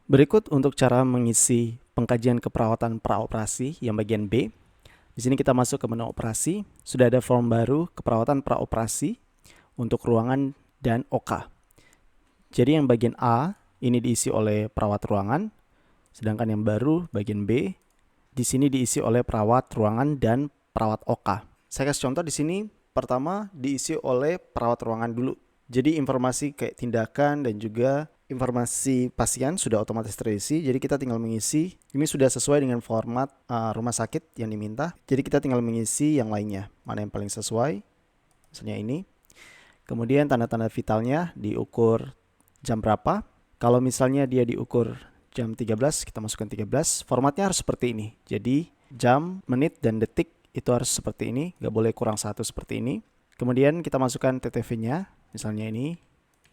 Berikut untuk cara mengisi pengkajian keperawatan praoperasi yang bagian B. Di sini kita masuk ke menu operasi. Sudah ada form baru keperawatan praoperasi untuk ruangan dan OK. Jadi yang bagian A ini diisi oleh perawat ruangan, sedangkan yang baru bagian B di sini diisi oleh perawat ruangan dan perawat OK. Saya kasih contoh di sini. Pertama diisi oleh perawat ruangan dulu. Jadi informasi kayak tindakan dan juga informasi pasien sudah otomatis terisi. Jadi kita tinggal mengisi. Ini sudah sesuai dengan format rumah sakit yang diminta. Jadi kita tinggal mengisi yang lainnya. Mana yang paling sesuai? Misalnya ini. Kemudian tanda-tanda vitalnya diukur jam berapa. Kalau misalnya dia diukur jam 13, kita masukkan 13. Formatnya harus seperti ini. Jadi jam, menit, dan detik itu harus seperti ini. Nggak boleh kurang satu seperti ini. Kemudian kita masukkan TTV-nya. Misalnya ini,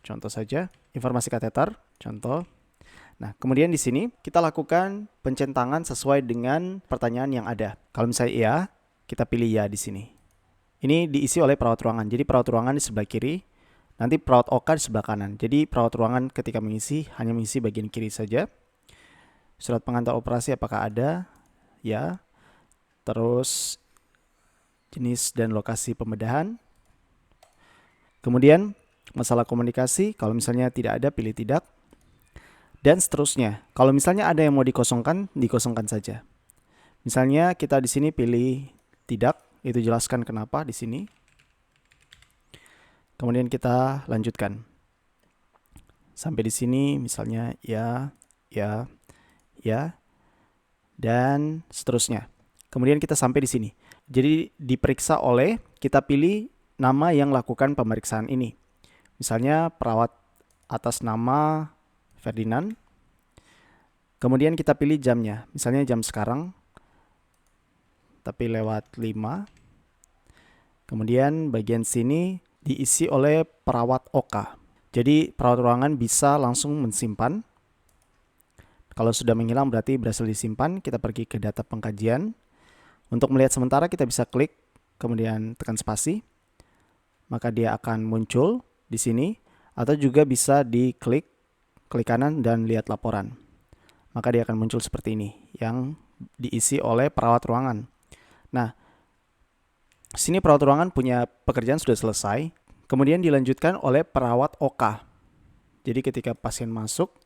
contoh saja. Informasi kateter, contoh. Nah, kemudian di sini kita lakukan pencentang sesuai dengan pertanyaan yang ada. Kalau misalnya iya, kita pilih ya di sini. Ini diisi oleh perawat ruangan. Jadi perawat ruangan di sebelah kiri, nanti perawat OK di sebelah kanan. Jadi perawat ruangan ketika mengisi hanya mengisi bagian kiri saja. Surat pengantar operasi apakah ada? Ya. Terus jenis dan lokasi pembedahan. Kemudian masalah komunikasi, kalau misalnya tidak ada pilih tidak. Dan seterusnya. Kalau misalnya ada yang mau dikosongkan, dikosongkan saja. Misalnya kita di sini pilih tidak, itu jelaskan kenapa di sini. Kemudian kita lanjutkan. Sampai di sini misalnya ya, ya, ya, dan seterusnya. Kemudian kita sampai di sini. Jadi diperiksa oleh, kita pilih nama yang lakukan pemeriksaan ini. Misalnya perawat atas nama Ferdinand. Kemudian kita pilih jamnya. Misalnya jam sekarang, tapi lewat 5. Kemudian bagian sini diisi oleh perawat OK. Jadi perawat ruangan bisa langsung mensimpan. Kalau sudah menghilang berarti berhasil disimpan. Kita pergi ke data pengkajian. Untuk melihat sementara kita bisa klik, kemudian tekan spasi. Maka dia akan muncul di sini. Atau juga bisa diklik, klik kanan dan lihat laporan. Maka dia akan muncul seperti ini, yang diisi oleh perawat ruangan. Nah, sini perawat ruangan punya pekerjaan sudah selesai. Kemudian dilanjutkan oleh perawat OK. Jadi ketika pasien masuk,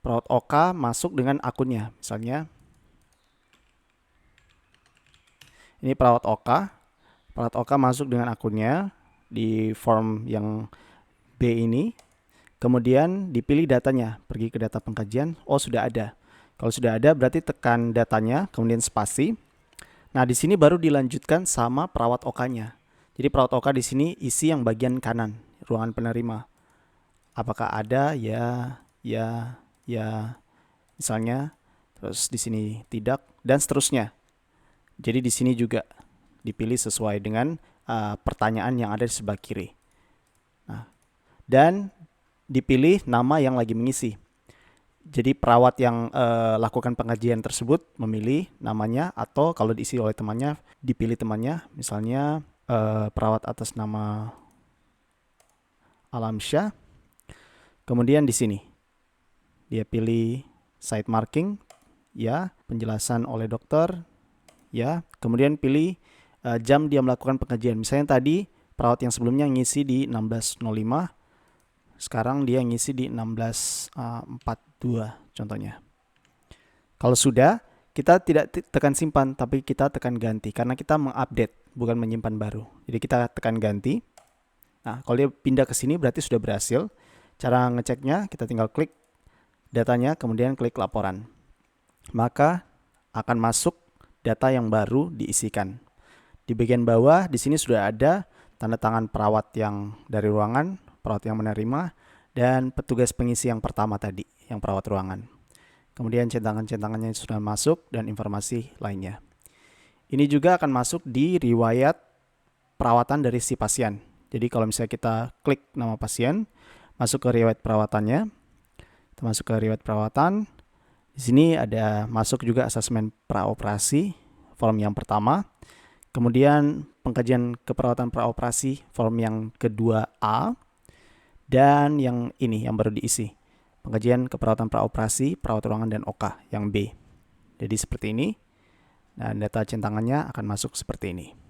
perawat OK masuk dengan akunnya. Misalnya, ini perawat OK. Perawat OK masuk dengan akunnya di form yang B ini. Kemudian dipilih datanya. Pergi ke data pengkajian. Oh, sudah ada. Kalau sudah ada berarti tekan datanya, kemudian spasi. Nah, di sini baru dilanjutkan sama perawat OK-nya. Jadi perawat OK di sini isi yang bagian kanan, ruangan penerima. Apakah ada? Ya, ya, ya. Misalnya, terus di sini tidak dan seterusnya. Jadi di sini juga dipilih sesuai dengan pertanyaan yang ada di sebelah kiri. Nah, dan dipilih nama yang lagi mengisi. Jadi perawat yang lakukan pengajian tersebut memilih namanya, atau kalau diisi oleh temannya dipilih temannya. Misalnya perawat atas nama Alamsyah. Kemudian di sini dia pilih site marking, ya, penjelasan oleh dokter, ya. Kemudian pilih jam dia melakukan pengajian. Misalnya tadi perawat yang sebelumnya ngisi di 16.05. Sekarang dia ngisi di 16.42 contohnya. Kalau sudah, kita tidak tekan simpan, tapi kita tekan ganti. Karena kita mengupdate, bukan menyimpan baru. Jadi kita tekan ganti. Nah, kalau dia pindah ke sini berarti sudah berhasil. Cara ngeceknya, kita tinggal klik datanya, kemudian klik laporan. Maka akan masuk data yang baru diisikan. Di bagian bawah, di sini sudah ada tanda tangan perawat yang dari ruangan, perawat yang menerima, dan petugas pengisi yang pertama tadi, yang perawat ruangan. Kemudian centangan-centangannya sudah masuk dan informasi lainnya. Ini juga akan masuk di riwayat perawatan dari si pasien. Jadi kalau misalnya kita klik nama pasien, masuk ke riwayat perawatannya, kita masuk ke riwayat perawatan. Di sini ada masuk juga asesmen praoperasi, form yang pertama. Kemudian pengkajian keperawatan praoperasi form yang kedua A, dan yang ini yang baru diisi, pengkajian keperawatan praoperasi, perawat ruangan, dan OK yang B. Jadi seperti ini, dan data centangannya akan masuk seperti ini.